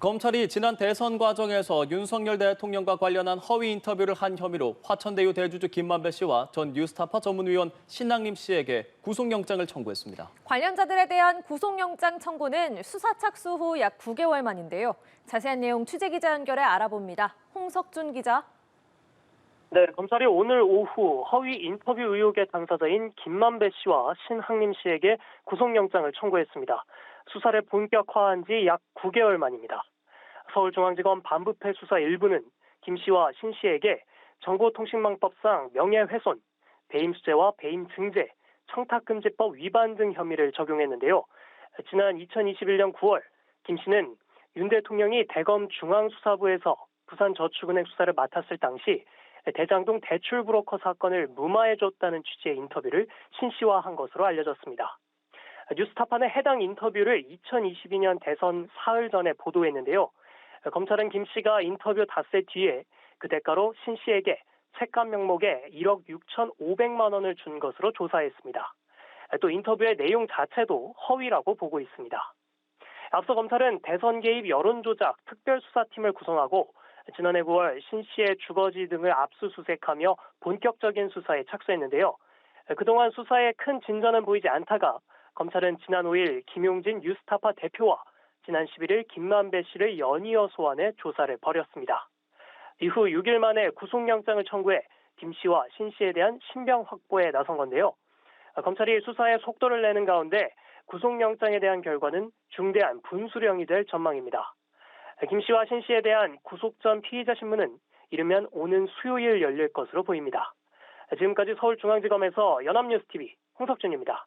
검찰이 지난 대선 과정에서 윤석열 대통령과 관련한 허위 인터뷰를 한 혐의로 화천대유 대주주 김만배 씨와 전 뉴스타파 전문위원 신학림 씨에게 구속영장을 청구했습니다. 관련자들에 대한 구속영장 청구는 수사 착수 후 약 9개월 만인데요. 자세한 내용 취재기자 연결해 알아봅니다. 홍석준 기자. 네, 검찰이 오늘 오후 허위 인터뷰 의혹의 당사자인 김만배 씨와 신학림 씨에게 구속영장을 청구했습니다. 수사를 본격화한 지 약 9개월 만입니다. 서울중앙지검 반부패 수사 1부는 김 씨와 신 씨에게 정보통신망법상 명예훼손, 배임수재와 배임증제, 청탁금지법 위반 등 혐의를 적용했는데요. 지난 2021년 9월 김 씨는 윤 대통령이 대검 중앙수사부에서 부산저축은행 수사를 맡았을 당시 대장동 대출 브로커 사건을 무마해줬다는 취지의 인터뷰를 신 씨와 한 것으로 알려졌습니다. 뉴스타파는 해당 인터뷰를 2022년 대선 사흘 전에 보도했는데요. 검찰은 김 씨가 인터뷰 닷새 뒤에 그 대가로 신 씨에게 색감 명목에 1억 6,500만 원을 준 것으로 조사했습니다. 또 인터뷰의 내용 자체도 허위라고 보고 있습니다. 앞서 검찰은 대선 개입 여론조작 특별수사팀을 구성하고 지난해 9월 신 씨의 주거지 등을 압수수색하며 본격적인 수사에 착수했는데요. 그동안 수사에 큰 진전은 보이지 않다가 검찰은 지난 5일 김용진 뉴스타파 대표와 지난 11일 김만배 씨를 연이어 소환해 조사를 벌였습니다. 이후 6일 만에 구속영장을 청구해 김 씨와 신 씨에 대한 신병 확보에 나선 건데요. 검찰이 수사에 속도를 내는 가운데 구속영장에 대한 결과는 중대한 분수령이 될 전망입니다. 김 씨와 신 씨에 대한 구속 전 피의자 신문은 이르면 오는 수요일 열릴 것으로 보입니다. 지금까지 서울중앙지검에서 연합뉴스TV 홍석준입니다.